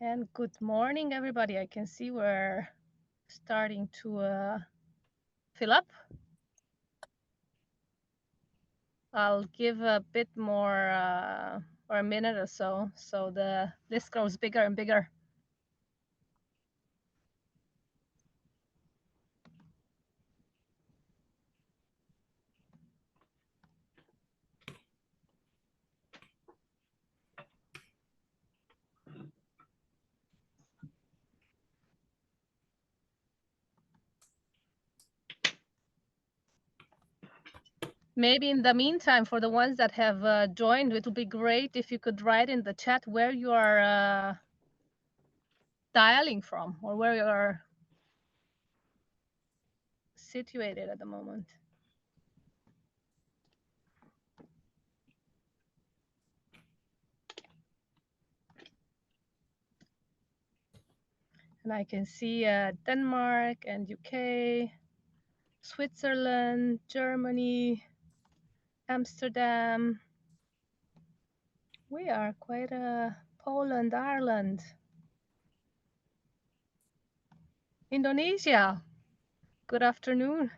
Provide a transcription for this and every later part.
And good morning, everybody. I can see we're starting to fill up. I'll give a bit more or a minute or so the list grows bigger and bigger. Maybe in the meantime, for the ones that have joined, it would be great if you could write in the chat where you are dialing from or where you are situated at the moment. And I can see Denmark and UK, Switzerland, Germany, Amsterdam. We are quite Poland, Ireland, Indonesia. Good afternoon.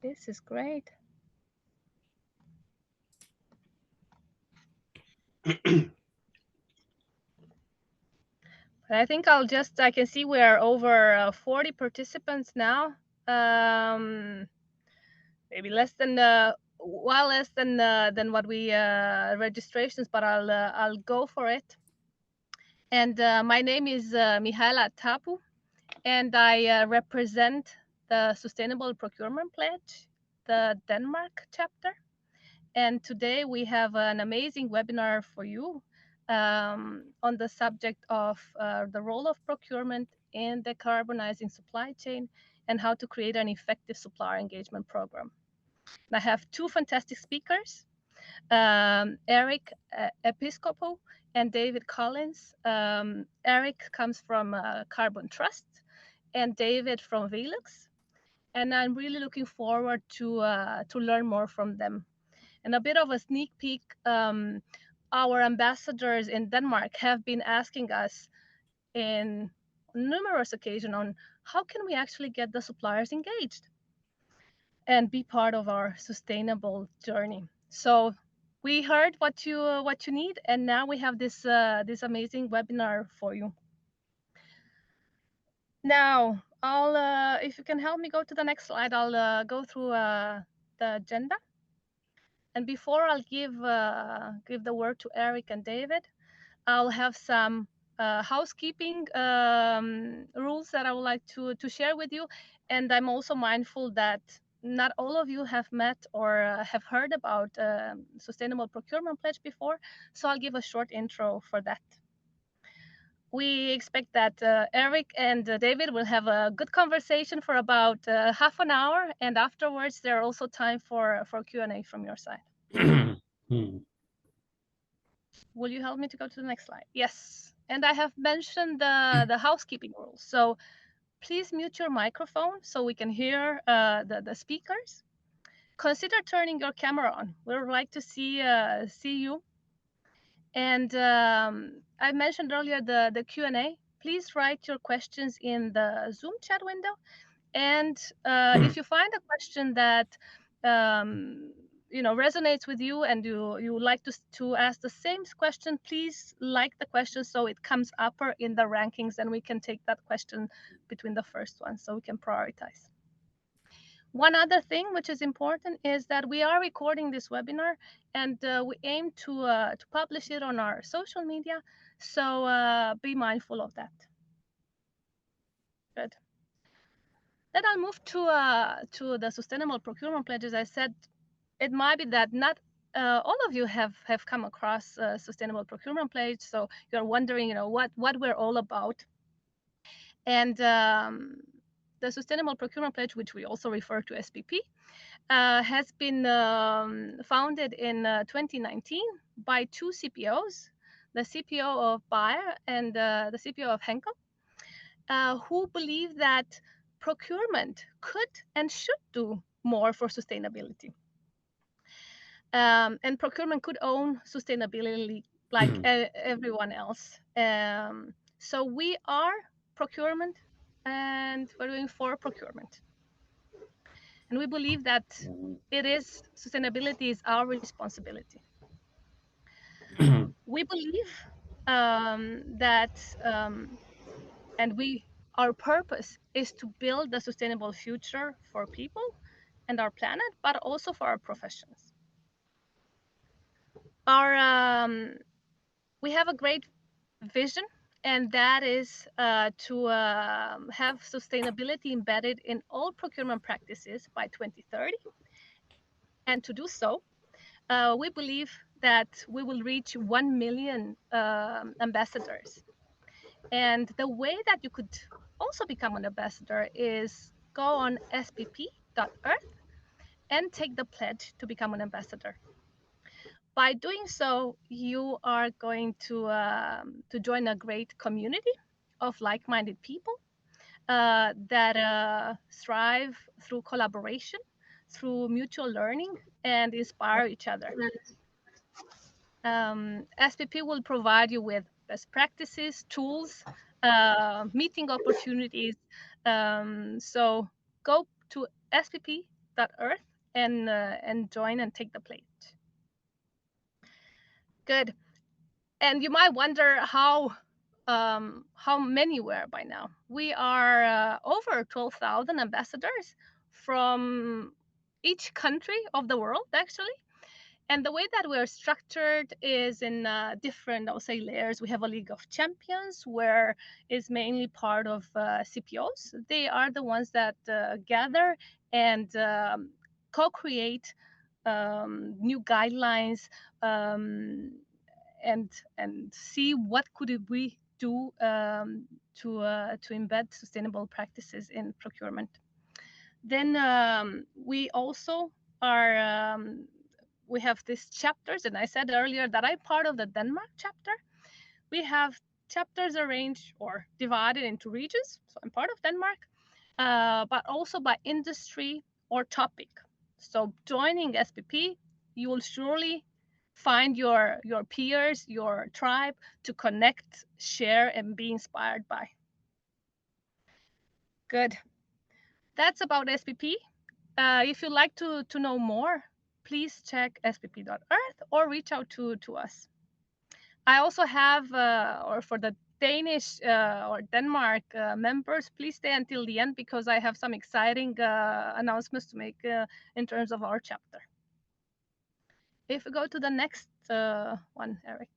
This is great. I think I can see we are over 40 participants now. Maybe less than, well, less than what we registrations, but I'll go for it. And my name is Mihaela Tapu, and I represent the Sustainable Procurement Pledge, the Denmark chapter. And today we have an amazing webinar for you on the subject of the role of procurement in decarbonizing supply chain and how to create an effective supplier engagement program. And I have two fantastic speakers, Erik Episkopou and David Collins. Erik comes from Carbon Trust and David from VELUX. And I'm really looking forward to learn more from them. And a bit of a sneak peek, our ambassadors in Denmark have been asking us in numerous occasions on how can we actually get the suppliers engaged and be part of our sustainable journey. So we heard what you need, and now we have this this amazing webinar for you. Now, I'll if you can help me go to the next slide, I'll go through the agenda. And before I'll give the word to Erik and David, I'll have some housekeeping rules that I would like to share with you. And I'm also mindful that not all of you have met or have heard about Sustainable Procurement Pledge before, so I'll give a short intro for that. We expect that Erik and David will have a good conversation for about half an hour, and afterwards there are also time for Q&A from your side. Will you help me to go to the next slide? Yes. And I have mentioned the housekeeping rules. So please mute your microphone so we can hear the speakers. Consider turning your camera on. We'd like to see you. And I mentioned earlier the Q&A. Please write your questions in the Zoom chat window. And if you find a question that resonates with you and you would like to ask the same question, please like the question so it comes upper in the rankings and we can take that question between the first ones so we can prioritize. One other thing which is important is that we are recording this webinar and we aim to publish it on our social media, so be mindful of that. Good. Then I'll move to the Sustainable Procurement Pledge. As I said, it might be that not all of you have come across Sustainable Procurement Pledge, so you're wondering, what we're all about. And the Sustainable Procurement Pledge, which we also refer to as SPP, has been founded in 2019 by two CPOs, the CPO of Bayer and the CPO of Henkel, who believe that procurement could and should do more for sustainability. And procurement could own sustainability like everyone else. So we are procurement, and we're doing for procurement. And we believe that sustainability is our responsibility. We believe our purpose is to build a sustainable future for people and our planet, but also for our professions. We have a great vision, and that is to have sustainability embedded in all procurement practices by 2030. And to do so, we believe that we will reach 1 million ambassadors. And the way that you could also become an ambassador is go on SPP.earth and take the pledge to become an ambassador. By doing so, you are going to join a great community of like-minded people that strive through collaboration, through mutual learning, and inspire each other. SPP will provide you with best practices, tools, meeting opportunities. So go to spp.earth and join and take the pledge. Good. And you might wonder how many we are by now. We are over 12,000 ambassadors from each country of the world, actually. And the way that we are structured is in different, I would say, layers. We have a League of Champions, where is mainly part of CPOs. They are the ones that gather and co-create new guidelines and see what could we do to embed sustainable practices in procurement. Then we also are we have these chapters, and I said earlier that I'm part of the Denmark chapter. We have chapters arranged or divided into regions, so I'm part of Denmark, but also by industry or topic. So joining SPP, you will surely find your peers, your tribe to connect, share, and be inspired by. Good. That's about SPP. If you'd like to know more, please check spp.earth or reach out to us. I also have, or for the Danish or Denmark members, please stay until the end because I have some exciting announcements to make in terms of our chapter. If we go to the next one, Erik.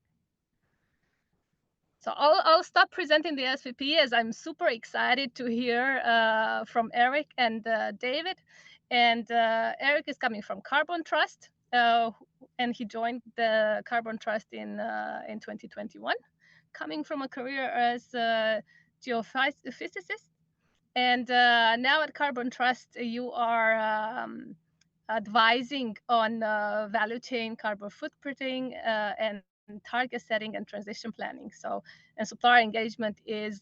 So I'll stop presenting the SPP as I'm super excited to hear from Erik and David. And Erik is coming from Carbon Trust, and he joined the Carbon Trust in 2021, coming from a career as a geophysicist. And now at Carbon Trust, you are advising on value chain carbon footprinting and target setting and transition planning. So, and supplier engagement is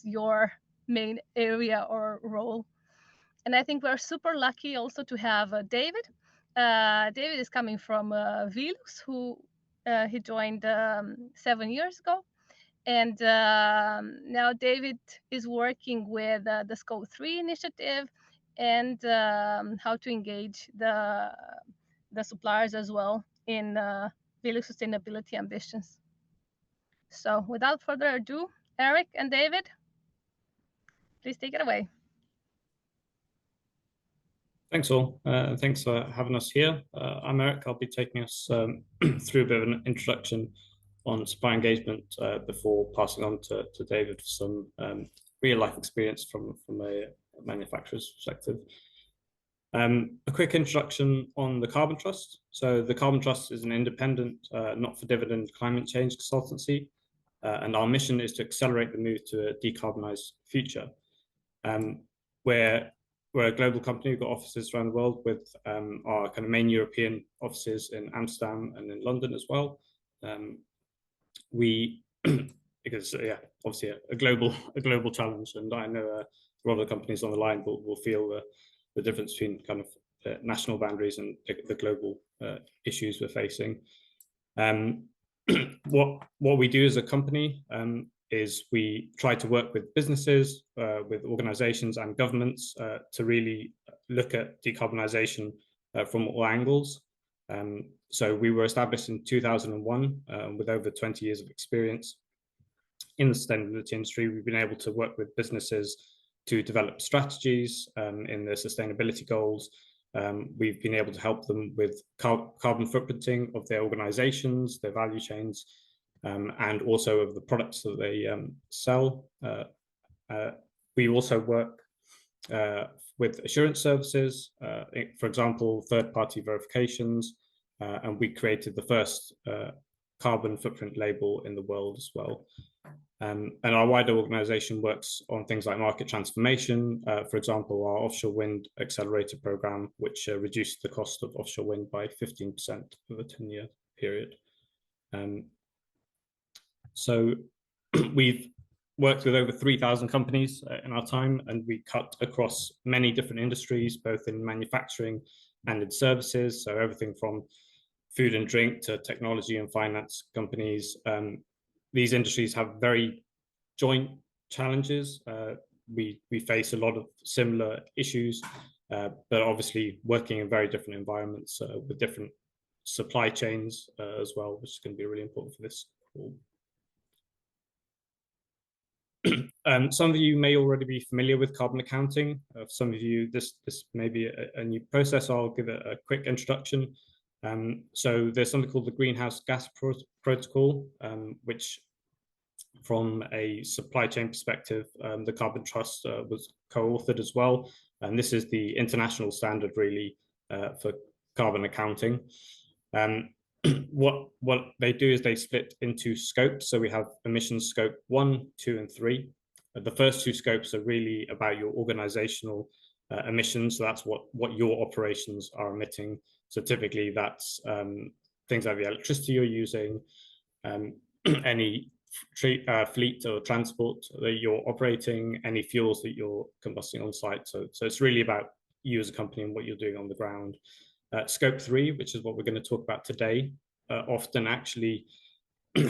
your main area or role. And I think we're super lucky also to have David. David is coming from VELUX, who he joined 7 years ago. And now David is working with the Scope 3 initiative and how to engage the suppliers as well in VELUX sustainability ambitions. So without further ado, Erik and David, please take it away. Thanks all. Thanks for having us here. I'm Erik. I'll be taking us through a bit of an introduction on supplier engagement before passing on to David for some real life experience from a manufacturer's perspective. A quick introduction on the Carbon Trust. So the Carbon Trust is an independent, not-for-dividend climate change consultancy, and our mission is to accelerate the move to a decarbonised future. We're a global company. We've got offices around the world with our kind of main European offices in Amsterdam and in London as well. Because obviously a global challenge, and I know a lot of the companies on the line will feel the difference between kind of national boundaries and the global issues we're facing. What we do as a company is we try to work with businesses, with organizations and governments to really look at decarbonisation from all angles. So we were established in 2001 with over 20 years of experience in the sustainability industry. We've been able to work with businesses to develop strategies in their sustainability goals. We've been able to help them with carbon footprinting of their organizations, their value chains, and also of the products that they sell. We also work with assurance services, for example, third-party verifications, and we created the first carbon footprint label in the world as well. And our wider organization works on things like market transformation, for example, our offshore wind accelerator program, which reduced the cost of offshore wind by 15% over a 10-year period. So we've worked with over 3,000 companies in our time, and we cut across many different industries, both in manufacturing and in services. So everything from food and drink to technology and finance companies. These industries have very joint challenges. We face a lot of similar issues, but obviously working in very different environments with different supply chains as well, which is going to be really important for this call. Some of you may already be familiar with carbon accounting. For some of you, this may be a new process. I'll give it a quick introduction. So there's something called the Greenhouse Gas Protocol, which from a supply chain perspective, the Carbon Trust was co-authored as well. And this is the international standard really for carbon accounting. What they do is they split into scopes. So we have emissions scope 1, 2, and 3. The first two scopes are really about your organizational emissions. So that's what your operations are emitting. So typically that's things like the electricity you're using, any fleet or transport that you're operating, any fuels that you're combusting on site. So it's really about you as a company and what you're doing on the ground. Scope 3, which is what we're going to talk about today, often actually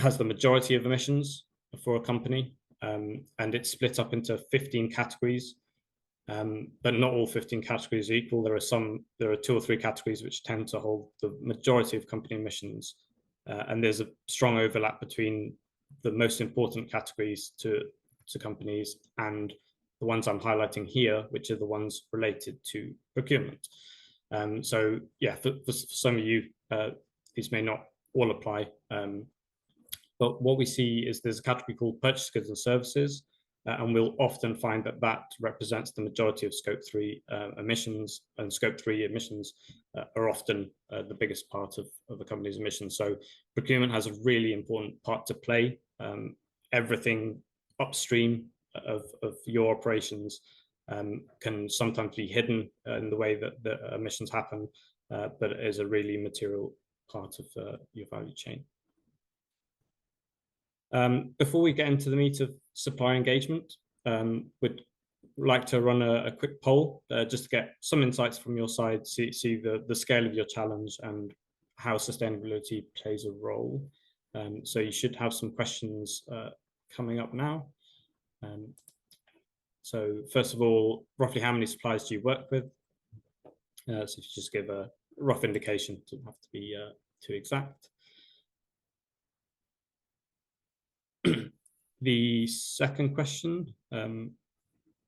has the majority of emissions for a company, and it's split up into 15 categories. But not all 15 categories are equal. There are 2 or 3 categories which tend to hold the majority of company emissions, and there's a strong overlap between the most important categories to companies and the ones I'm highlighting here, which are the ones related to procurement. So yeah, for some of you, these may not all apply, but what we see is there's a category called purchase goods and services, and we'll often find that represents the majority of Scope 3 emissions, and Scope 3 emissions are often the biggest part of the company's emissions. So procurement has a really important part to play. Everything upstream of your operations can sometimes be hidden in the way that the emissions happen, but it is a really material part of your value chain. Before we get into the meat of supplier engagement, we'd like to run a quick poll just to get some insights from your side, see the scale of your challenge and how sustainability plays a role. So you should have some questions coming up now. So first of all, roughly how many suppliers do you work with? So if you just give a rough indication, it doesn't have to be too exact. The second question, I'm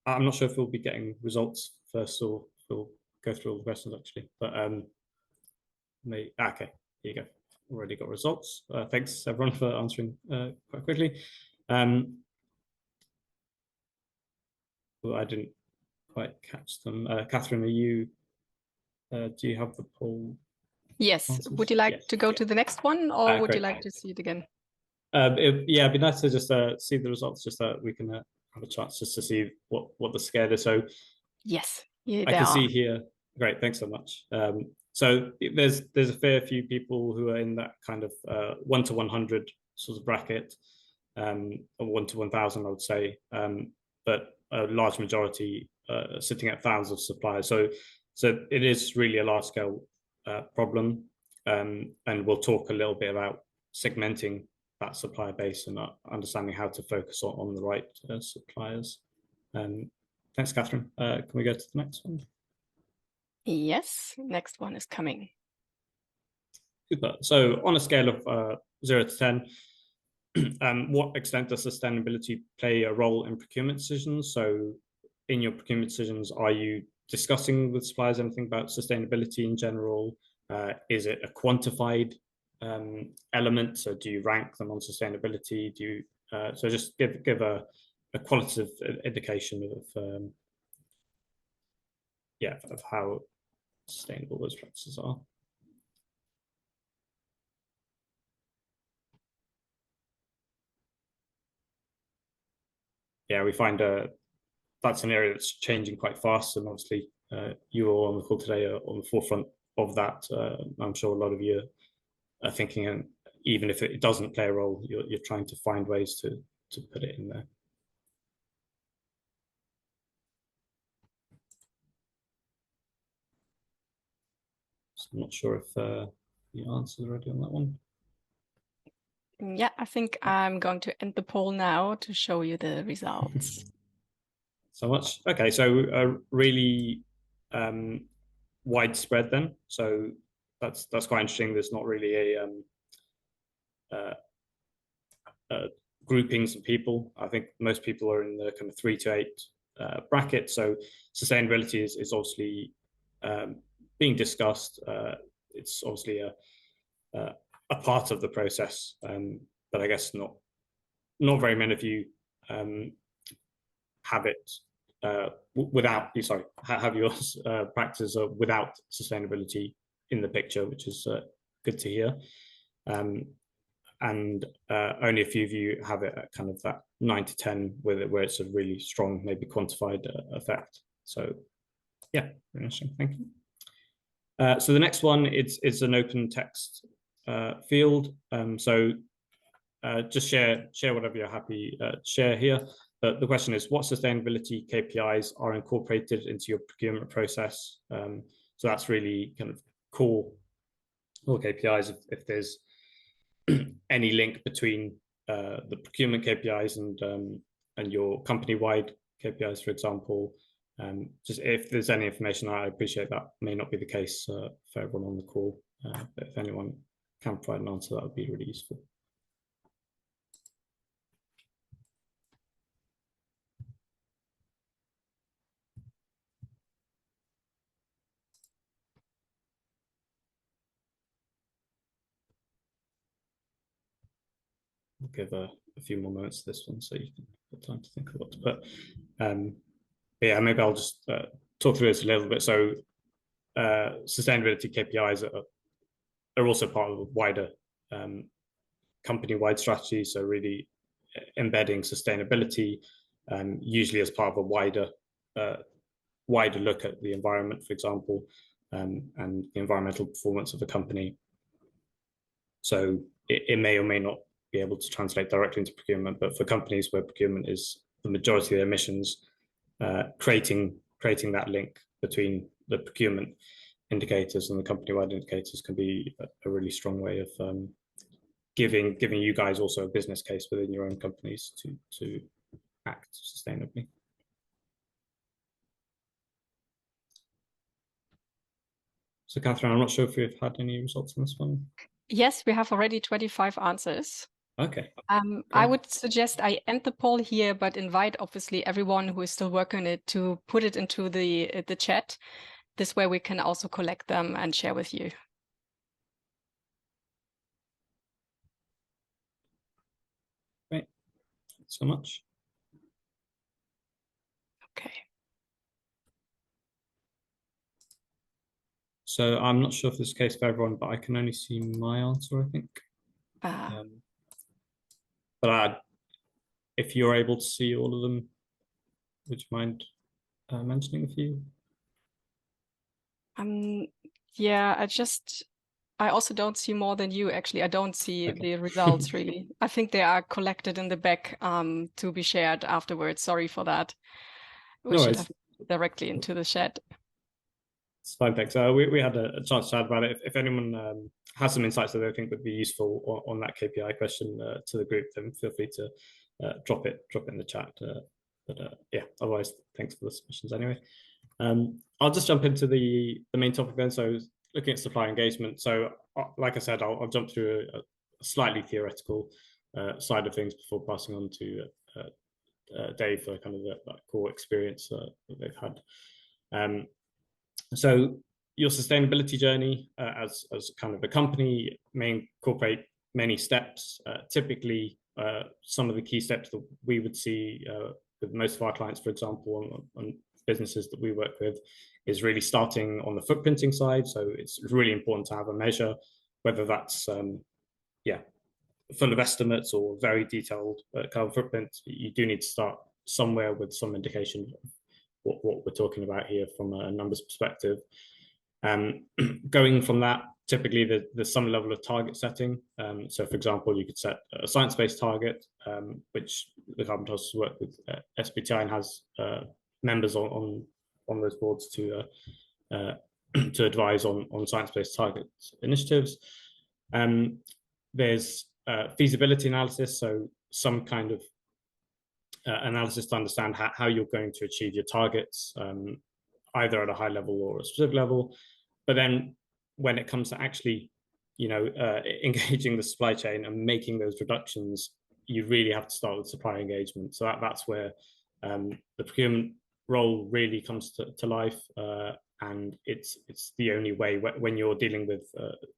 not sure if we'll be getting results first or we'll go through all the questions actually, but okay, here you go. Already got results. Thanks everyone for answering quite quickly. Well, I didn't quite catch them. Catherine, are you, do you have the poll? Yes. Answers? Would you like to go to the next one, or would you like to see it again? Yeah, it'd be nice to just see the results, just so we can have a chance just to see what the scale is. So yes, I can see here. Great, thanks so much. So there's a fair few people who are in that kind of 1 to 100 sort of bracket, or 1 to 1,000, I would say. But a large majority sitting at thousands of suppliers. So it is really a large scale problem, and we'll talk a little bit about segmenting that supplier base and understanding how to focus on the right suppliers. Thanks, Catherine. Can we go to the next one? Yes, next one is coming. Super. So on a scale of 0 to 10, what extent does sustainability play a role in procurement decisions? So in your procurement decisions, are you discussing with suppliers anything about sustainability in general? Is it a quantified element? So do you rank them on sustainability? Do you so just give a qualitative indication of of how sustainable those practices are. Yeah, we find that's an area that's changing quite fast, and obviously you all on the call today are on the forefront of that. I'm sure a lot of you are thinking, and even if it doesn't play a role, you're trying to find ways to put it in there. So I'm not sure if the answers are ready on that one. Yeah, I think I'm going to end the poll now to show you the results. So much. Okay, so really widespread then. So that's quite interesting. There's not really a groupings of people. I think most people are in the kind of 3 to 8 bracket. So sustainability is obviously being discussed. It's obviously a part of the process, but I guess not very many of you have it without. Sorry, have your practice without sustainability in the picture, which is good to hear. And only a few of you have it at kind of that 9 to 10 with it, where it's a really strong, maybe quantified effect. So yeah, very interesting. Thank you. So the next one, it's an open text field. So just share whatever you're happy to share here. But the question is, what sustainability KPIs are incorporated into your procurement process? So that's really kind of core KPIs. If there's any link between the procurement KPIs and your company-wide KPIs, for example, just if there's any information, I appreciate that may not be the case for everyone on the call. But if anyone can provide an answer, that would be really useful. We'll give a few more moments to this one so you can have time to think of what to put. Yeah, maybe I'll just talk through this a little bit. So sustainability KPIs are also part of a wider company-wide strategy. So really embedding sustainability, usually as part of a wider look at the environment, for example, and the environmental performance of the company. So it may or may not be able to translate directly into procurement, but for companies where procurement is the majority of their emissions, creating that link between the procurement indicators and the company-wide indicators can be a really strong way of giving you guys also a business case within your own companies to act sustainably. So Catherine, I'm not sure if we've had any results on this one. Yes, we have already 25 answers. Okay. I would suggest I end the poll here, but invite obviously everyone who is still working on it to put it into the chat. This way we can also collect them and share with you. Great. Thanks so much. Okay. So I'm not sure if this is the case for everyone, but I can only see my answer, I think. But if you're able to see all of them, would you mind mentioning a few? Yeah, I also don't see more than you, actually. I don't see the results, really. I think they are collected in the back to be shared afterwards. Sorry for that. We should have directly into the chat. It's fine, thanks. We had a chance to chat about it. If anyone has some insights that they think would be useful on that KPI question to the group, then feel free to drop it in the chat. Yeah, otherwise, thanks for the submissions anyway. I'll just jump into the main topic then. So looking at supplier engagement. So like I said, I'll jump through a slightly theoretical side of things before passing on to Dave for kind of that core experience that they've had. So your sustainability journey as kind of a company may incorporate many steps. Typically, some of the key steps that we would see with most of our clients, for example, on businesses that we work with, is really starting on the footprinting side. So it's really important to have a measure, whether that's full of estimates or very detailed carbon footprint. You do need to start somewhere with some indication of what we're talking about here from a numbers perspective. Going from that, typically there's some level of target setting. So for example, you could set a science-based target, which the Carbon Task Force work with SBTi and has members on those boards to advise on science-based targets initiatives. There's feasibility analysis, so some kind of analysis to understand how you're going to achieve your targets, either at a high level or a specific level. But then when it comes to actually, engaging the supply chain and making those reductions, you really have to start with supplier engagement. So that's where the procurement role really comes to life. And it's the only way when you're dealing with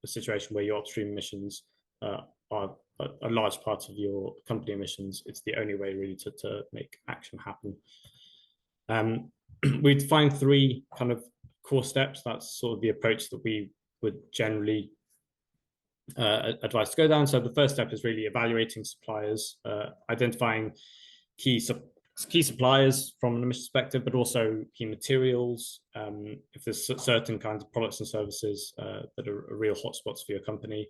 a situation where your upstream emissions are a large part of your company emissions. It's the only way really to make action happen. We define 3 kind of core steps. That's sort of the approach that we would generally advise to go down. So the first step is really evaluating suppliers, identifying key suppliers from an emission perspective, but also key materials. If there's certain kinds of products and services that are real hotspots for your company,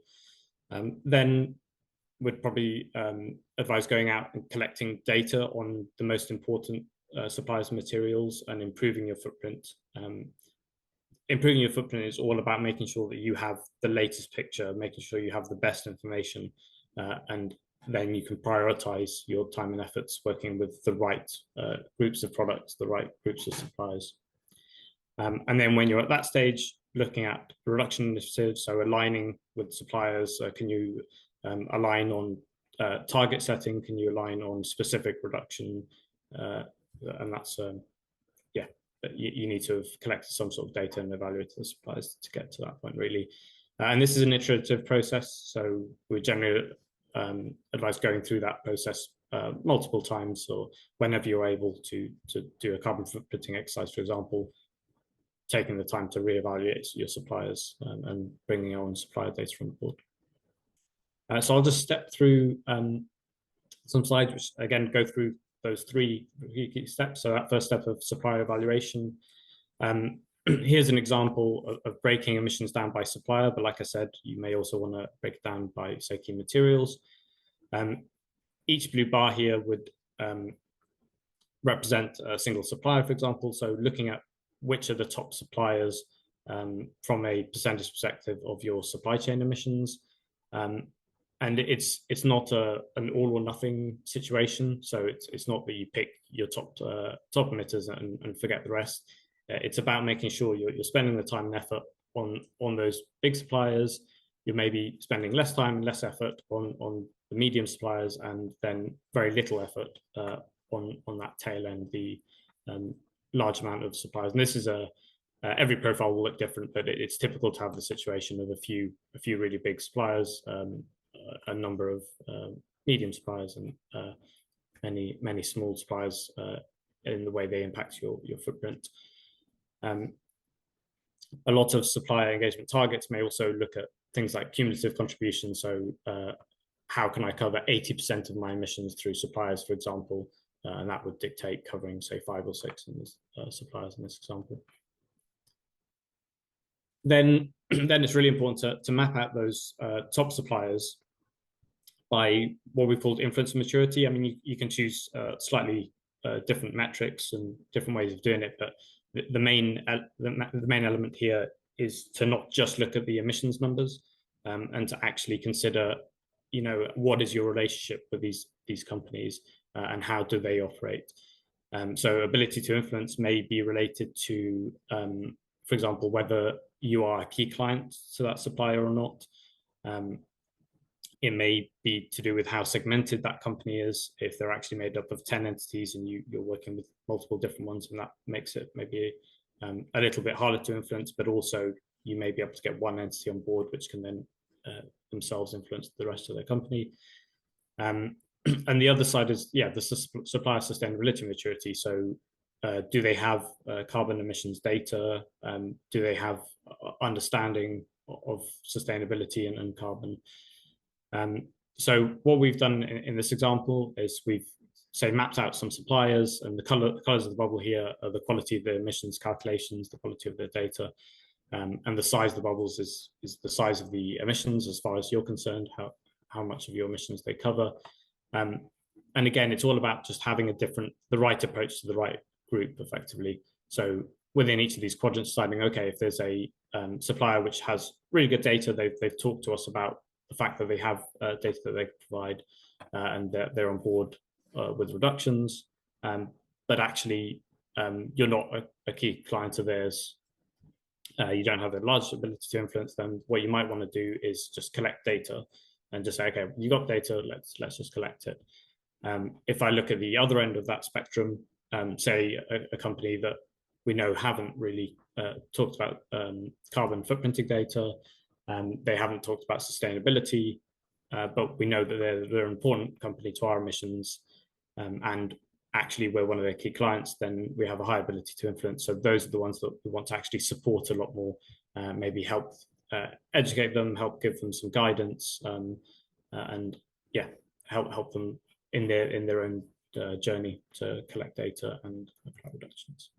then would probably advise going out and collecting data on the most important suppliers and materials and improving your footprint. Improving your footprint is all about making sure that you have the latest picture, making sure you have the best information, and then you can prioritize your time and efforts working with the right groups of products, the right groups of suppliers. And then when you're at that stage, looking at reduction initiatives, so aligning with suppliers, can you align on target setting? Can you align on specific reduction? And that's, you need to have collected some sort of data and evaluated the suppliers to get to that point, really. And this is an iterative process, so we generally advise going through that process multiple times, or whenever you're able to do a carbon footprinting exercise, for example, taking the time to reevaluate your suppliers and bringing on supplier data from the board. So I'll just step through some slides, which again go through those 3 key steps. So that first step of supplier evaluation. Here's an example of breaking emissions down by supplier, but like I said, you may also want to break it down by, say, key materials. Each blue bar here would represent a single supplier, for example. So looking at which are the top suppliers from a percentage perspective of your supply chain emissions. And it's not an all or nothing situation. So it's not that you pick your top emitters and forget the rest. It's about making sure you're spending the time and effort on those big suppliers. You may be spending less time and less effort on the medium suppliers, and then very little effort on that tail end, the large amount of suppliers. And this is every profile will look different, but it's typical to have the situation of a few really big suppliers, a number of medium suppliers, and many small suppliers in the way they impact your footprint. A lot of supplier engagement targets may also look at things like cumulative contribution. So how can I cover 80% of my emissions through suppliers, for example, and that would dictate covering, say, 5 or 6 in this, suppliers in this example. Then it's really important to map out those top suppliers by what we called influence and maturity. I mean, you can choose slightly different metrics and different ways of doing it, but the main element here is to not just look at the emissions numbers, and to actually consider, what is your relationship with these companies, and how do they operate. So ability to influence may be related to, for example, whether you are a key client to that supplier or not. It may be to do with how segmented that company is. If they're actually made up of 10 entities and you're working with multiple different ones, and that makes it maybe a little bit harder to influence, but also you may be able to get one entity on board, which can then themselves influence the rest of their company. And the other side is, the supplier sustainability maturity. So do they have carbon emissions data? Do they have understanding of sustainability and carbon? So what we've done in this example is we've mapped out some suppliers, and the colors of the bubble here are the quality of the emissions calculations, the quality of the data, and the size of the bubbles is the size of the emissions as far as you're concerned, how much of your emissions they cover. And again, it's all about just having the right approach to the right group effectively. So within each of these quadrants, deciding, okay, if there's a supplier which has really good data, they've talked to us about the fact that they have data that they provide, and they're on board with reductions, but actually you're not a key client of theirs. You don't have a large ability to influence them. What you might want to do is just collect data and just say, okay, you got data, let's just collect it. If I look at the other end of that spectrum, say a company that we know haven't really talked about carbon footprinting data, they haven't talked about sustainability, but we know that they're an important company to our emissions, and actually we're one of their key clients, then we have a high ability to influence. So those are the ones that we want to actually support a lot more, maybe help educate them, help give them some guidance, and help them in their own journey to collect data and apply reductions.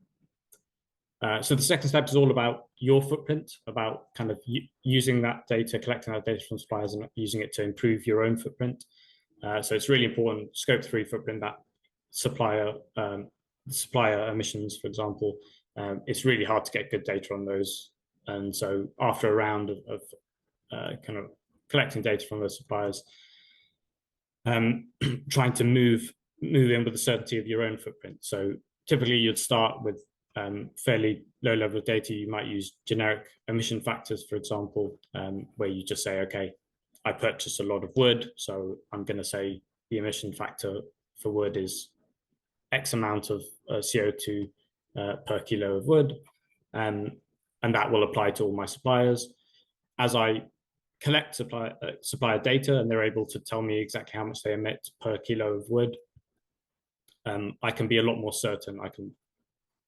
So the second step is all about your footprint, about kind of using that data, collecting that data from suppliers and using it to improve your own footprint. So it's really important, Scope 3 footprint, that supplier emissions, for example. It's really hard to get good data on those. And so after a round of kind of collecting data from those suppliers, trying to move in with the certainty of your own footprint. So typically you'd start with fairly low level of data. You might use generic emission factors, for example, where you just say, okay, I purchased a lot of wood, so I'm going to say the emission factor for wood is X amount of CO2 per kilo of wood, and that will apply to all my suppliers. As I collect supplier data and they're able to tell me exactly how much they emit per kilo of wood, I can be a lot more certain. I can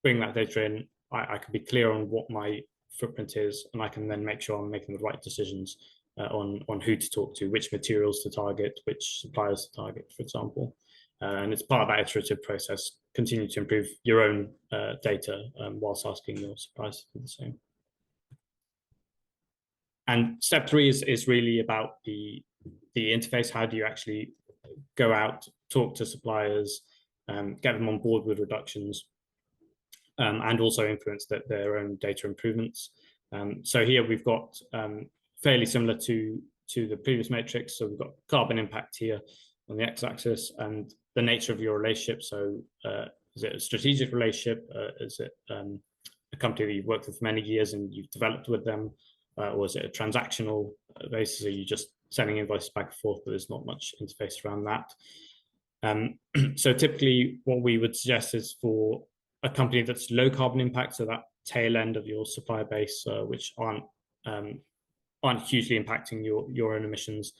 bring that data in, I can be clear on what my footprint is, and I can then make sure I'm making the right decisions on who to talk to, which materials to target, which suppliers to target, for example. And it's part of that iterative process, continue to improve your own data whilst asking your suppliers to do the same. And step 3 is really about the interface. How do you actually go out, talk to suppliers, get them on board with reductions, and also influence their own data improvements. So here we've got fairly similar to the previous matrix. So we've got carbon impact here on the x-axis and the nature of your relationship. So is it a strategic relationship? Is it a company that you've worked with for many years and you've developed with them? Or is it a transactional basis? Are you just sending invoices back and forth, but there's not much interface around that? So typically what we would suggest is for a company that's low carbon impact, so that tail end of your supplier base, which aren't hugely impacting your own emissions,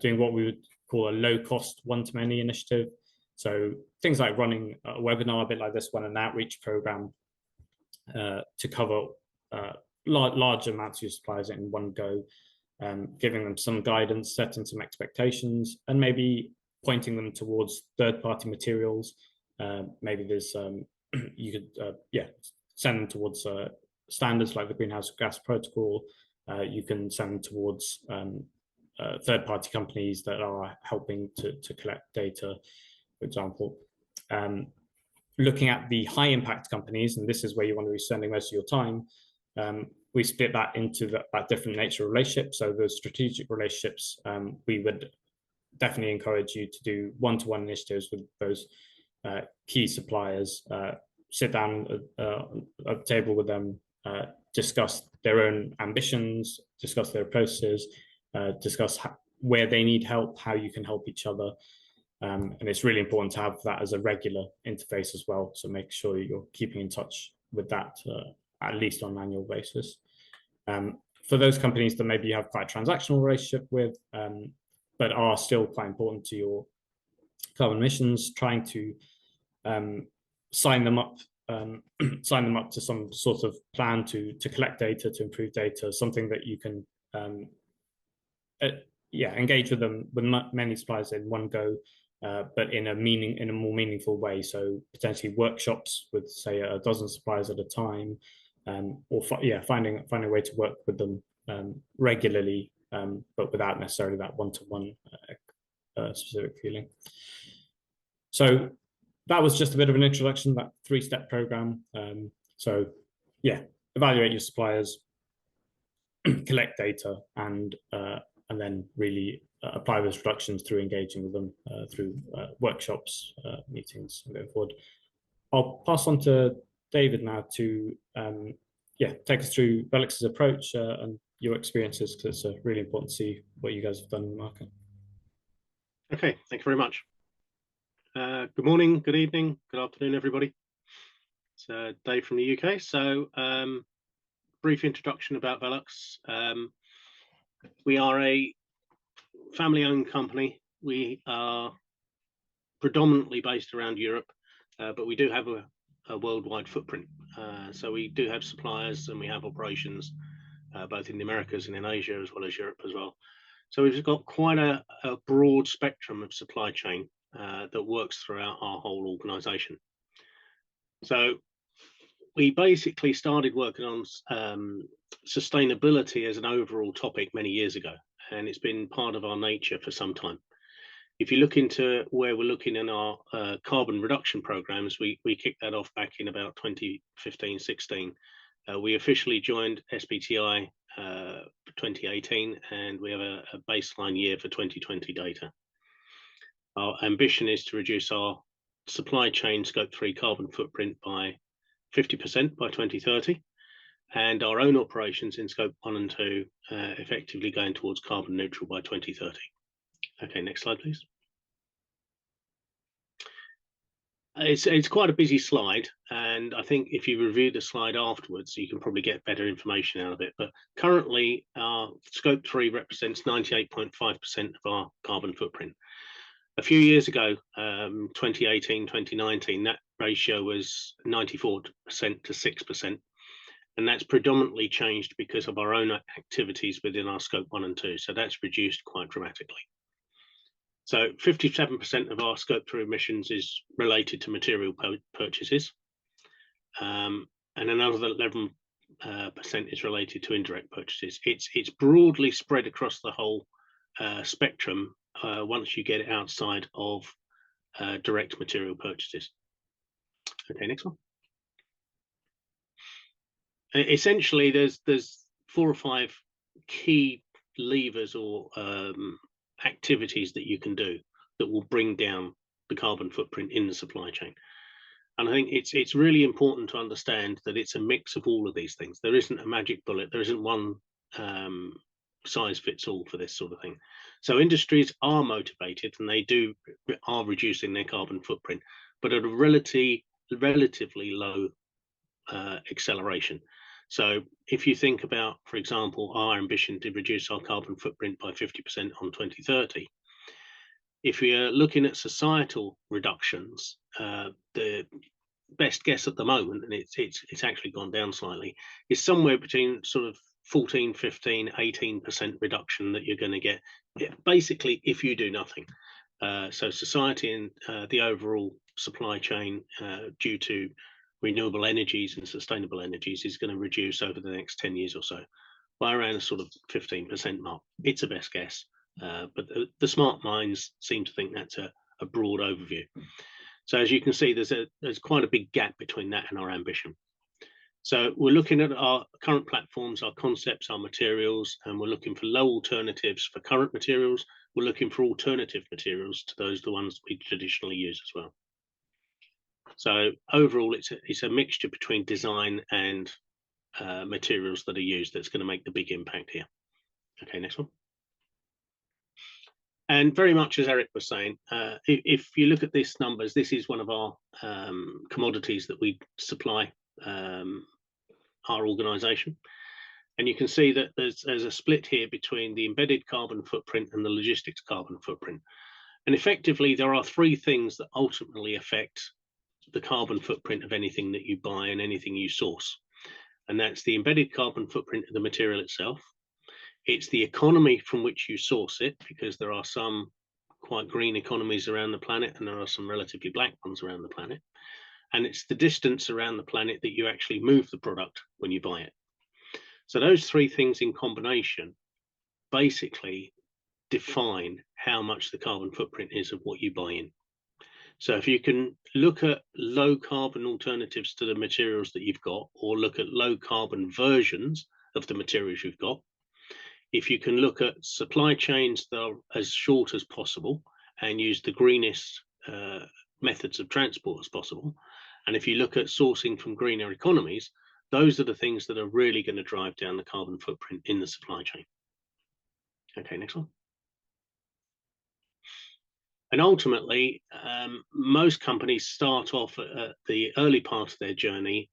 doing what we would call a low cost one-to-many initiative. So things like running a webinar, a bit like this one, an outreach program to cover large amounts of your suppliers in one go, giving them some guidance, setting some expectations, and maybe pointing them towards third-party materials. Maybe there's you could send them towards standards like the Greenhouse Gas Protocol. You can send them towards third-party companies that are helping to collect data, for example. looking at the high impact companies, and this is where you want to be spending most of your time, we split that into that different nature of relationships. So the strategic relationships, we would definitely encourage you to do one-to-one initiatives with those key suppliers, sit down at a table with them, discuss their own ambitions, discuss their processes, discuss where they need help, how you can help each other. And it's really important to have that as a regular interface as well. So make sure you're keeping in touch with that at least on an annual basis. For those companies that maybe you have quite a transactional relationship with, but are still quite important to your carbon emissions, trying to sign them up to some sort of plan to collect data, to improve data, something that you can engage with them, with many suppliers in one go, but in a more meaningful way. So potentially workshops with, say, a dozen suppliers at a time, or finding a way to work with them regularly, but without necessarily that one-to-one specific feeling. So that was just a bit of an introduction, that 3-step program. So yeah, evaluate your suppliers, collect data, and then really apply those reductions through engaging with them through workshops, meetings, and going forward. I'll pass on to David now to take us through VELUX's approach and your experiences, because it's really important to see what you guys have done in the market. Okay, thank you very much. Good morning, good evening, good afternoon, everybody. It's Dave from the UK. So brief introduction about VELUX. We are a family-owned company. We are predominantly based around Europe, but we do have a worldwide footprint. So we do have suppliers and we have operations both in the Americas and in Asia, as well as Europe as well. So we've got quite a broad spectrum of supply chain that works throughout our whole organization. So we basically started working on sustainability as an overall topic many years ago, and it's been part of our nature for some time. If you look into where we're looking in our carbon reduction programs, we kicked that off back in about 2015-16. We officially joined SBTi 2018, and we have a baseline year for 2020 data. Our ambition is to reduce our supply chain Scope 3 carbon footprint by 50% by 2030, and our own operations in Scope 1 and 2 effectively going towards carbon neutral by 2030. Okay, next slide, please. It's quite a busy slide, and I think if you review the slide afterwards, you can probably get better information out of it. But currently, our Scope 3 represents 98.5% of our carbon footprint. A few years ago, 2018, 2019, that ratio was 94% to 6%. And that's predominantly changed because of our own activities within our Scope 1 and 2. So that's reduced quite dramatically. So 57% of our Scope 3 emissions is related to material purchases. And another 11% is related to indirect purchases. It's broadly spread across the whole spectrum once you get it outside of direct material purchases. Okay, next one. Essentially, there's 4 or 5 key levers or activities that you can do that will bring down the carbon footprint in the supply chain. And I think it's really important to understand that it's a mix of all of these things. There isn't a magic bullet. There isn't one size fits all for this sort of thing. So industries are motivated, and they are reducing their carbon footprint, but at a relatively low acceleration. So if you think about, for example, our ambition to reduce our carbon footprint by 50% on 2030, if we are looking at societal reductions, the best guess at the moment, and it's actually gone down slightly, is somewhere between sort of 14, 15, 18% reduction that you're going to get, basically, if you do nothing. So society and the overall supply chain, due to renewable energies and sustainable energies, is going to reduce over the next 10 years or so by around a sort of 15% mark. It's a best guess, but the smart minds seem to think that's a broad overview. So as you can see, there's quite a big gap between that and our ambition. So we're looking at our current platforms, our concepts, our materials, and we're looking for low alternatives for current materials. We're looking for alternative materials to the ones we traditionally use as well. So overall, it's a mixture between design and materials that are used that's going to make the big impact here. Okay, next one. And very much as Erik was saying, if you look at these numbers, this is one of our commodities that we supply our organization. And you can see that there's a split here between the embedded carbon footprint and the logistics carbon footprint. And effectively, there are three things that ultimately affect the carbon footprint of anything that you buy and anything you source. And that's the embedded carbon footprint of the material itself. It's the economy from which you source it, because there are some quite green economies around the planet and there are some relatively black ones around the planet. And it's the distance around the planet that you actually move the product when you buy it. So those three things in combination basically define how much the carbon footprint is of what you buy in. So if you can look at low carbon alternatives to the materials that you've got, or look at low carbon versions of the materials you've got, if you can look at supply chains that are as short as possible and use the greenest methods of transport as possible, and if you look at sourcing from greener economies, those are the things that are really going to drive down the carbon footprint in the supply chain. Okay, next one. And ultimately, most companies start off at the early part of their journey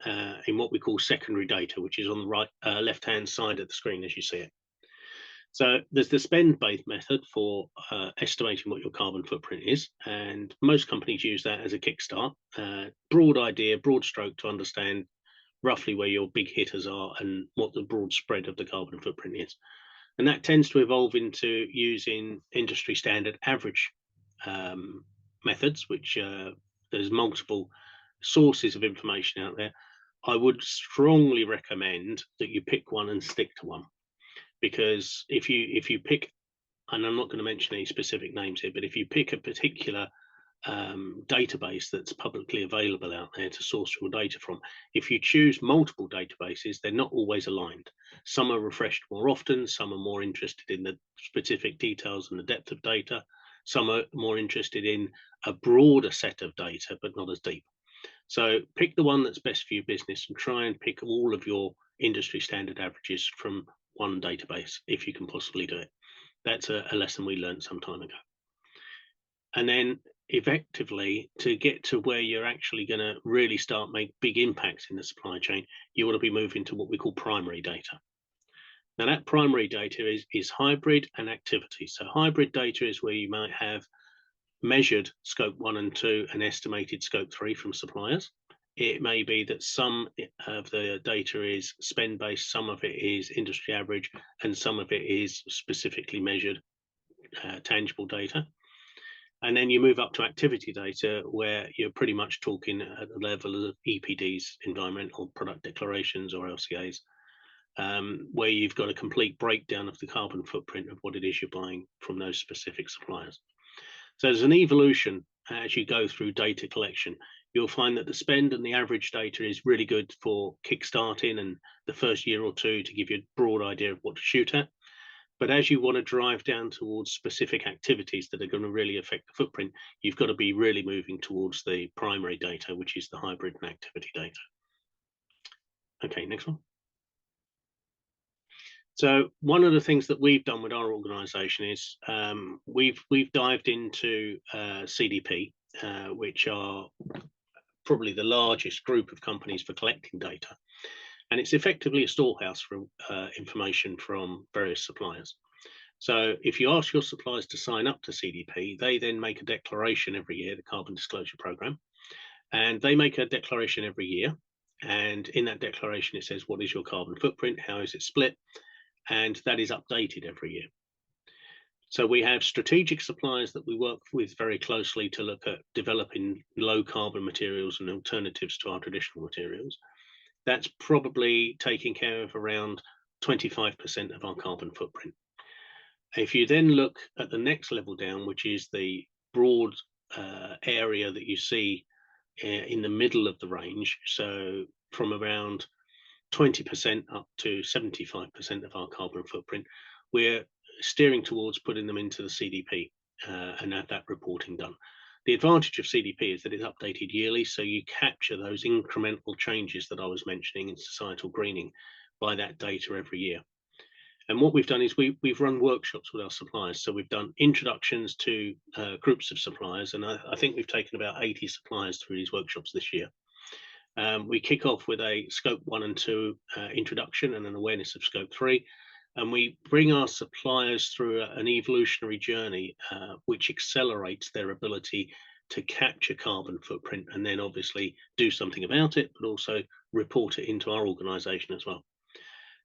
in what we call secondary data, which is on the right left-hand side of the screen as you see it. So there's the spend-based method for estimating what your carbon footprint is, and most companies use that as a kickstart. Broad idea, broad stroke to understand roughly where your big hitters are and what the broad spread of the carbon footprint is. And that tends to evolve into using industry standard average methods, which there's multiple sources of information out there. I would strongly recommend that you pick one and stick to one, because if you pick, and I'm not going to mention any specific names here, but if you pick a particular database that's publicly available out there to source your data from, if you choose multiple databases, they're not always aligned. Some are refreshed more often, some are more interested in the specific details and the depth of data, some are more interested in a broader set of data but not as deep. So pick the one that's best for your business and try and pick all of your industry standard averages from one database if you can possibly do it. That's a lesson we learned some time ago. And then effectively, to get to where you're actually going to really start make big impacts in the supply chain, you want to be moving to what we call primary data. Now that primary data is hybrid and activity. So hybrid data is where you might have measured scope 1 and 2 and estimated scope 3 from suppliers. It may be that some of the data is spend-based, some of it is industry average, and some of it is specifically measured tangible data. And then you move up to activity data, where you're pretty much talking at the level of EPDs, environmental product declarations, or LCAs, where you've got a complete breakdown of the carbon footprint of what it is you're buying from those specific suppliers. So there's an evolution as you go through data collection. You'll find that the spend and the average data is really good for kickstarting and the first year or two to give you a broad idea of what to shoot at. But as you want to drive down towards specific activities that are going to really affect the footprint, you've got to be really moving towards the primary data, which is the hybrid and activity data. Okay, next one. So one of the things that we've done with our organization is we've dived into CDP, which are probably the largest group of companies for collecting data. And it's effectively a storehouse for information from various suppliers. So if you ask your suppliers to sign up to CDP, they then make a declaration every year, the Carbon Disclosure Program, and they make a declaration every year. And in that declaration, it says, what is your carbon footprint? How is it split? And that is updated every year. So we have strategic suppliers that we work with very closely to look at developing low carbon materials and alternatives to our traditional materials. That's probably taking care of around 25% of our carbon footprint. If you then look at the next level down, which is the broad area that you see in the middle of the range, so from around 20% up to 75% of our carbon footprint, we're steering towards putting them into the CDP and have that reporting done. The advantage of CDP is that it's updated yearly, so you capture those incremental changes that I was mentioning in societal greening by that data every year. And what we've done is we've run workshops with our suppliers. So we've done introductions to groups of suppliers, and I think we've taken about 80 suppliers through these workshops this year. We kick off with a Scope 1 and 2 introduction and an awareness of Scope 3, and we bring our suppliers through an evolutionary journey which accelerates their ability to capture carbon footprint and then obviously do something about it, but also report it into our organisation as well.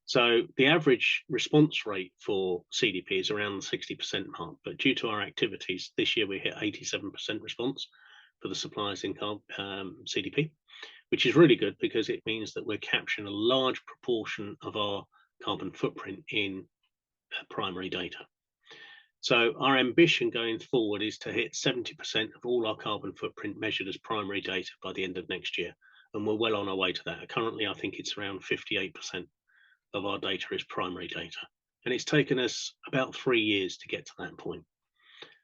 So the average response rate for CDP is around the 60% mark, but due to our activities this year, we hit 87% response for the suppliers in CDP, which is really good because it means that we're capturing a large proportion of our carbon footprint in primary data. So our ambition going forward is to hit 70% of all our carbon footprint measured as primary data by the end of next year, and we're well on our way to that. Currently, I think it's around 58% of our data is primary data, and it's taken us about 3 years to get to that point.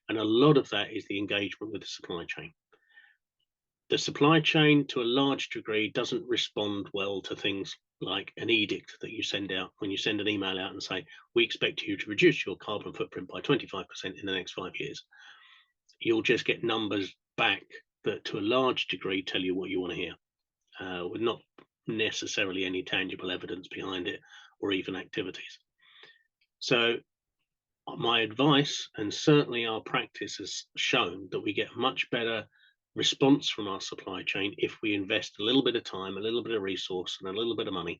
And a lot of that is the engagement with the supply chain. The supply chain, to a large degree, doesn't respond well to things like an edict that you send out when you send an email out and say, we expect you to reduce your carbon footprint by 25% in the next 5 years. You'll just get numbers back that, to a large degree, tell you what you want to hear, with not necessarily any tangible evidence behind it or even activities. So my advice, and certainly our practice, has shown that we get much better response from our supply chain if we invest a little bit of time, a little bit of resource, and a little bit of money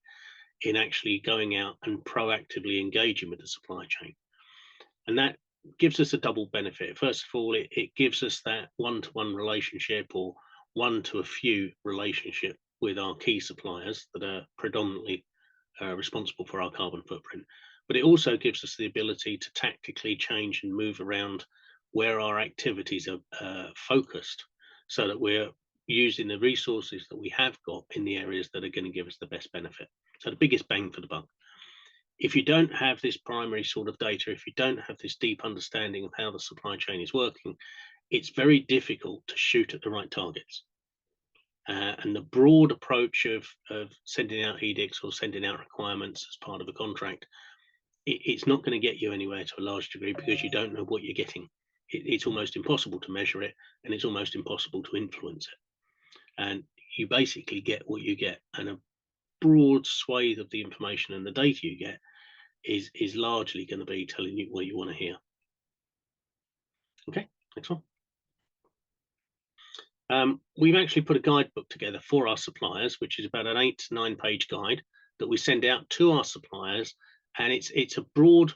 in actually going out and proactively engaging with the supply chain. And that gives us a double benefit. First of all, it gives us that one-to-one relationship or one-to-a-few relationship with our key suppliers that are predominantly responsible for our carbon footprint. But it also gives us the ability to tactically change and move around where our activities are focused, so that we're using the resources that we have got in the areas that are going to give us the best benefit. So the biggest bang for the buck. If you don't have this primary sort of data, if you don't have this deep understanding of how the supply chain is working, it's very difficult to shoot at the right targets. And the broad approach of sending out edicts or sending out requirements as part of a contract, it's not going to get you anywhere to a large degree because you don't know what you're getting. It's almost impossible to measure it, and it's almost impossible to influence it. And you basically get what you get, and a broad swathe of the information and the data you get is largely going to be telling you what you want to hear. Okay, next one. We've actually put a guidebook together for our suppliers, which is about an 8 to 9 page guide that we send out to our suppliers, and it's a broad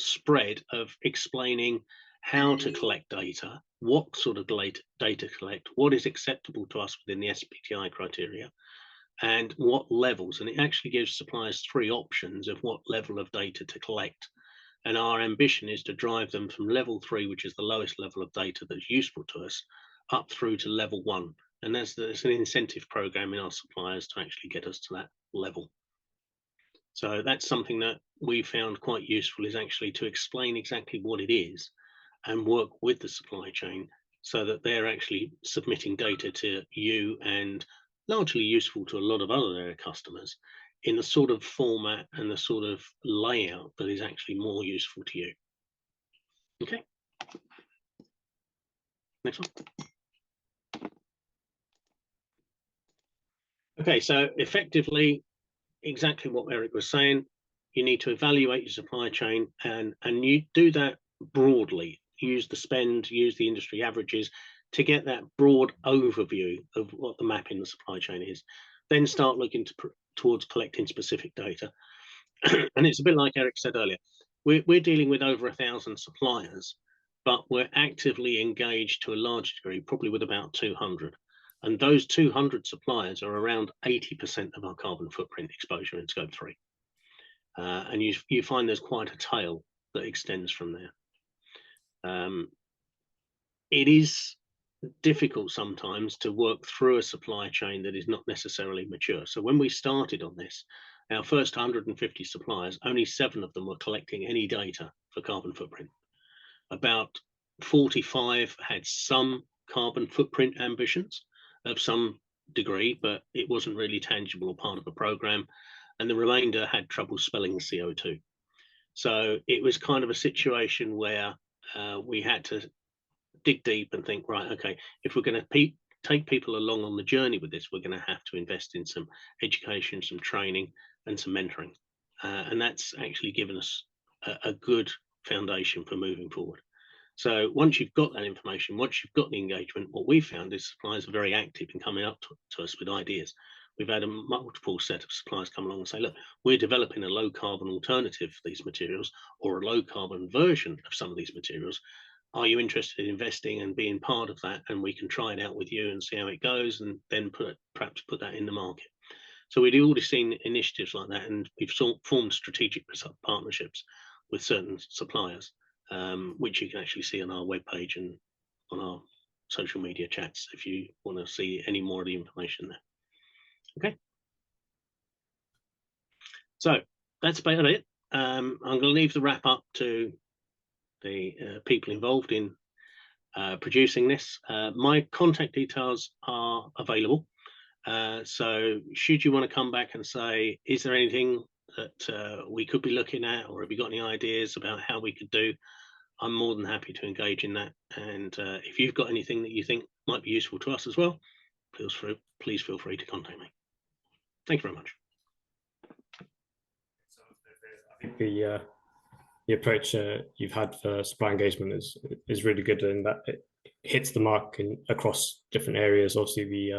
spread of explaining how to collect data, what sort of data collect, what is acceptable to us within the SBTi criteria, and what levels. And it actually gives suppliers 3 options of what level of data to collect. And our ambition is to drive them from level 3, which is the lowest level of data that's useful to us, up through to level 1. And there's an incentive program in our suppliers to actually get us to that level. So that's something that we found quite useful, is actually to explain exactly what it is and work with the supply chain so that they're actually submitting data to you, and largely useful to a lot of other customers, in the sort of format and the sort of layout that is actually more useful to you. Okay. Next one. Okay, so effectively, exactly what Erik was saying, you need to evaluate your supply chain, and you do that broadly. Use the spend, use the industry averages to get that broad overview of what the map in the supply chain is. Then start looking towards collecting specific data. And it's a bit like Erik said earlier, we're dealing with over 1,000 suppliers, but we're actively engaged to a large degree, probably with about 200. And those 200 suppliers are around 80% of our carbon footprint exposure in Scope 3. And you find there's quite a tail that extends from there. It is difficult sometimes to work through a supply chain that is not necessarily mature. So when we started on this, our first 150 suppliers, only 7 of them were collecting any data for carbon footprint. About 45 had some carbon footprint ambitions of some degree, but it wasn't really tangible or part of a program. And the remainder had trouble spelling the CO2. So it was kind of a situation where we had to dig deep and think, right, okay, if we're going to take people along on the journey with this, we're going to have to invest in some education, some training, and some mentoring. And that's actually given us a good foundation for moving forward. So once you've got that information, once you've got the engagement, what we found is suppliers are very active in coming up to us with ideas. We've had a multiple set of suppliers come along and say, look, we're developing a low carbon alternative for these materials, or a low carbon version of some of these materials. Are you interested in investing and being part of that? And we can try it out with you and see how it goes, and then perhaps put that in the market. So we've already seen initiatives like that, and we've formed strategic partnerships with certain suppliers, which you can actually see on our webpage and on our social media chats if you want to see any more of the information there. Okay. So that's about it. I'm going to leave the wrap up to the people involved in producing this. My contact details are available. So should you want to come back and say, is there anything that we could be looking at, or have you got any ideas about how we could do, I'm more than happy to engage in that. And if you've got anything that you think might be useful to us as well, please feel free to contact me. Thank you very much. So I think the approach you've had for supply engagement is really good, in that it hits the mark across different areas. Obviously,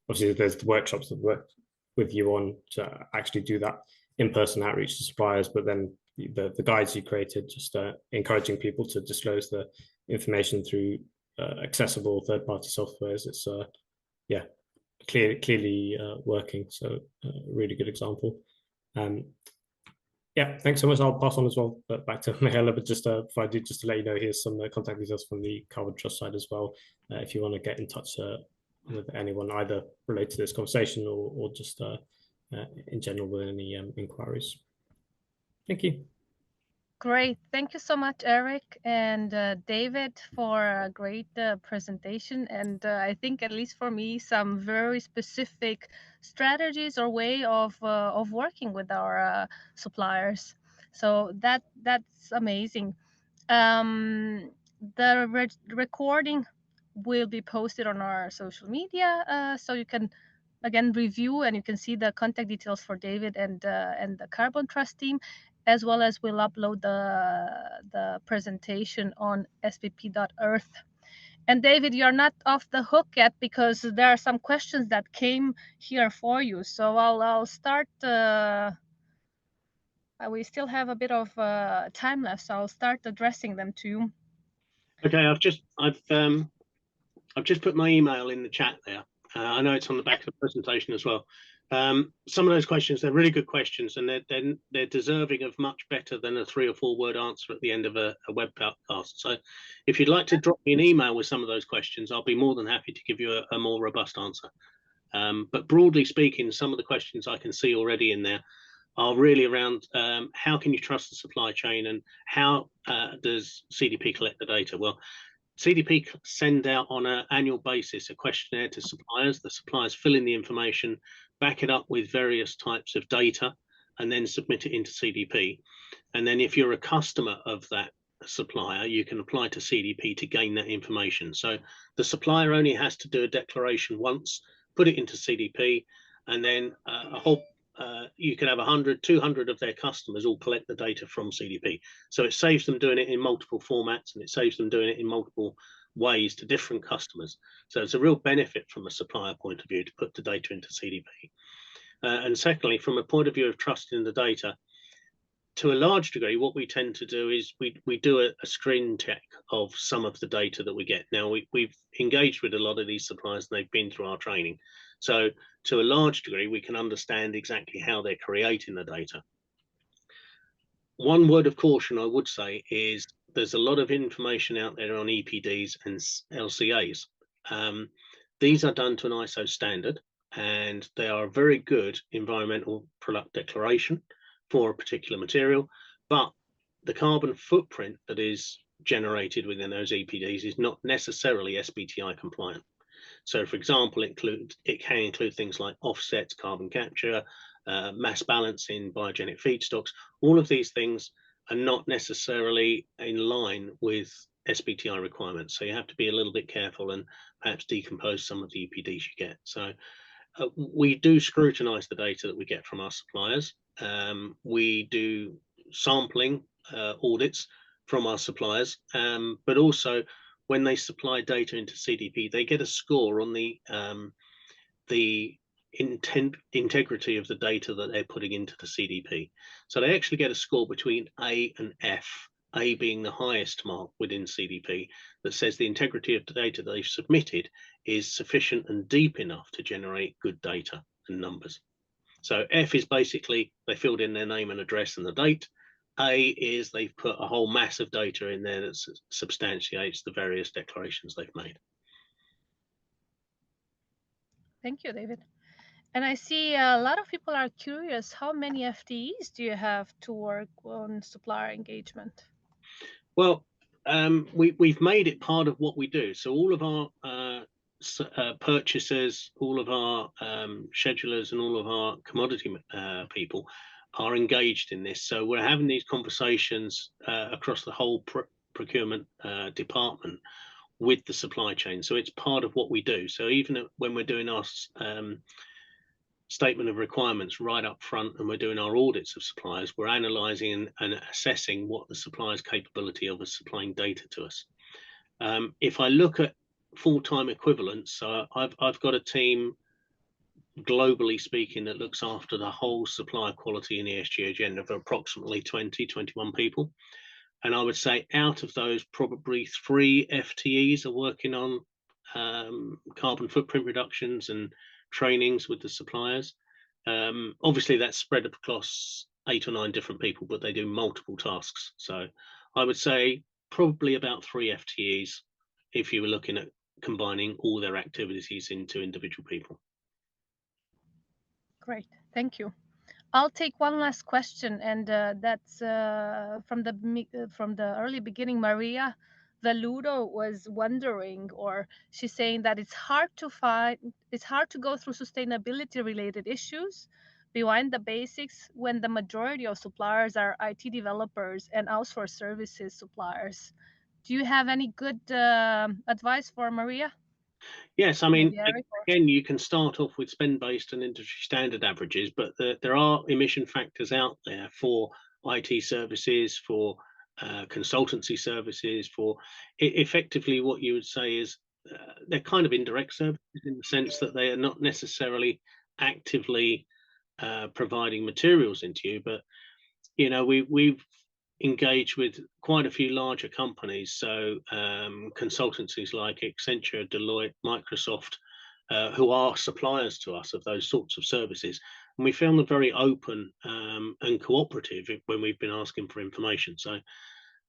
obviously there's the workshops that work with you on to actually do that in-person outreach to suppliers, but then the guides you created, just encouraging people to disclose the information through accessible third-party softwares. It's yeah, clearly working. So really good example. Yeah, thanks so much. I'll pass on as well back to Mihaela, but just before I do, just to let you know, here's some contact details from the Carbon Trust side as well, if you want to get in touch with anyone either related to this conversation or just in general with any inquiries. Thank you. Great. Thank you so much, Erik and David, for a great presentation. And I think, at least for me, some very specific strategies or way of working with our suppliers. So that's amazing. The recording will be posted on our social media, so you can again review, and you can see the contact details for David and the Carbon Trust team, as well as we'll upload the presentation on spp.earth. And David, you're not off the hook yet, because there are some questions that came here for you. So I'll start. We still have a bit of time left, so I'll start addressing them to you. Okay, I've just put my email in the chat there. I know it's on the back of the presentation as well. Some of those questions, they're really good questions, and they're deserving of much better than a 3 or 4 word answer at the end of a web podcast. So if you'd like to drop me an email with some of those questions, I'll be more than happy to give you a more robust answer. But broadly speaking, some of the questions I can see already in there are really around how can you trust the supply chain, and how does CDP collect the data? Well, CDP send out on an annual basis a questionnaire to suppliers. The suppliers fill in the information, back it up with various types of data, and then submit it into CDP. And then if you're a customer of that supplier, you can apply to CDP to gain that information. So the supplier only has to do a declaration once, put it into CDP, and then you can have 100, 200 of their customers all collect the data from CDP. So it saves them doing it in multiple formats, and it saves them doing it in multiple ways to different customers. So it's a real benefit from a supplier point of view to put the data into CDP. And secondly, from a point of view of trusting the data, to a large degree, what we tend to do is we do a screen check of some of the data that we get. Now, we've engaged with a lot of these suppliers, and they've been through our training. So to a large degree, we can understand exactly how they're creating the data. One word of caution I would say is there's a lot of information out there on EPDs and LCAs. These are done to an ISO standard, and they are a very good environmental product declaration for a particular material, but the carbon footprint that is generated within those EPDs is not necessarily SBTi compliant. So, for example, it can include things like offsets, carbon capture, mass balancing, biogenic feedstocks. All of these things are not necessarily in line with SBTi requirements. So you have to be a little bit careful and perhaps decompose some of the EPDs you get. So we do scrutinize the data that we get from our suppliers. We do sampling audits from our suppliers, but also when they supply data into CDP, they get a score on the integrity of the data that they're putting into the CDP. So they actually get a score between A and F, A being the highest mark within CDP, that says the integrity of the data they've submitted is sufficient and deep enough to generate good data and numbers. So F is basically they filled in their name and address and the date. A is they've put a whole mass of data in there that substantiates the various declarations they've made. Thank you, David. And I see a lot of people are curious, how many FTEs do you have to work on supplier engagement? Well, we've made it part of what we do. So all of our purchasers, all of our schedulers and all of our commodity people are engaged in this. So we're having these conversations across the whole procurement department with the supply chain. So it's part of what we do. So even when we're doing our statement of requirements right up front and we're doing our audits of suppliers, we're analysing and assessing what the supplier's capability of supplying data to us. If I look at full-time equivalents, so I've got a team globally speaking that looks after the whole supplier quality and ESG agenda of approximately 21 people. And I would say out of those, probably 3 FTEs are working on carbon footprint reductions and trainings with the suppliers. Obviously that's spread across 8 or 9 different people, but they do multiple tasks. So I would say probably about 3 FTEs if you were looking at combining all their activities into individual people. Great, thank you. I'll take one last question, and that's from the early beginning. Maria Veludo was wondering, or she's saying that it's hard to go through sustainability related issues behind the basics when the majority of suppliers are IT developers and outsourced services suppliers. Do you have any good advice for Maria? Yes, I mean, again, you can start off with spend-based and industry standard averages, but there are emission factors out there for IT services, for consultancy services, for effectively what you would say is they're kind of indirect services in the sense that they are not necessarily actively providing materials into you, but you know, we've engaged with quite a few larger companies, so consultancies like Accenture, Deloitte, Microsoft, who are suppliers to us of those sorts of services, and we found them very open and cooperative when we've been asking for information. So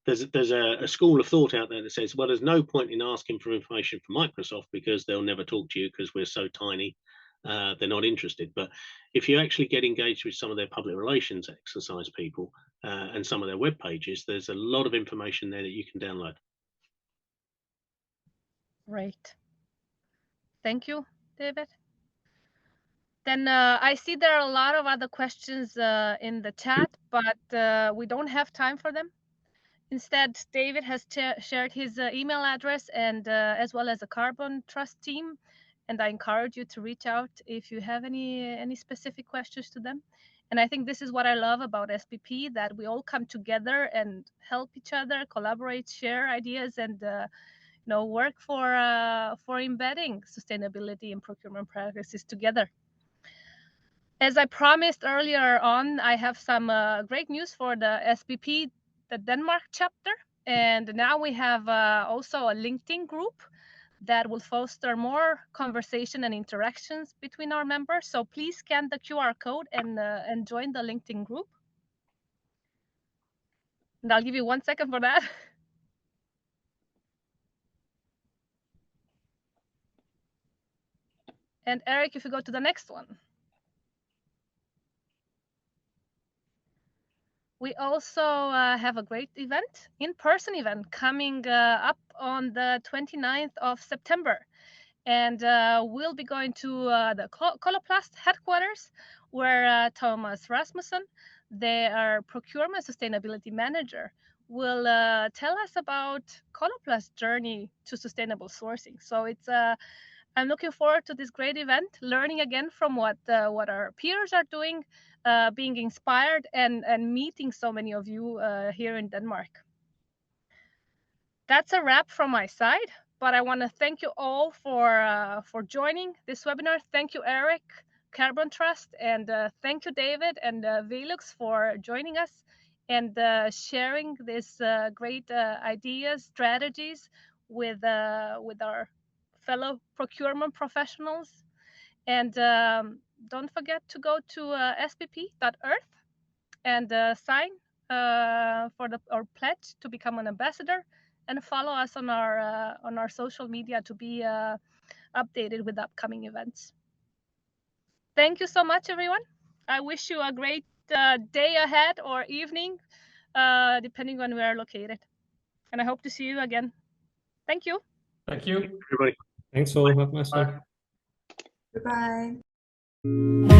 there's a school of thought out there that says, well, there's no point in asking for information from Microsoft because they'll never talk to you because we're so tiny. They're not interested. But if you actually get engaged with some of their public relations exercise people and some of their web pages, there's a lot of information there that you can download. Right. Thank you, David. Then I see there are a lot of other questions in the chat, but we don't have time for them. Instead, David has shared his email address and as well as a Carbon Trust team. And I encourage you to reach out if you have any specific questions to them. And I think this is what I love about SPP, that we all come together and help each other, collaborate, share ideas, and work for embedding sustainability in procurement practices together. As I promised earlier on, I have some great news for the SPP, the Denmark chapter. And now we have also a LinkedIn group that will foster more conversation and interactions between our members. So please scan the QR code and join the LinkedIn group. And I'll give you 1 second for that. And Erik, if you go to the next one. We also have a great event, in-person event, coming up on the 29th of September. And we'll be going to the Coloplast headquarters, where Thomas Rasmussen, their procurement sustainability manager, will tell us about Coloplast's journey to sustainable sourcing. So it's I'm looking forward to this great event, learning again from what our peers are doing, being inspired, and meeting so many of you here in Denmark. That's a wrap from my side, but I want to thank you all for joining this webinar. Thank you, Erik, Carbon Trust, and thank you, David and VELUX for joining us and sharing these great ideas, strategies with our fellow procurement professionals. And don't forget to go to spp.earth and sign for our pledge to become an ambassador, and follow us on our social media to be updated with upcoming events. Thank you so much, everyone. I wish you a great day ahead or evening, depending on where you're located. And I hope to see you again. Thank you. Thank you, Everybody. Thanks all. Have a nice one. Goodbye.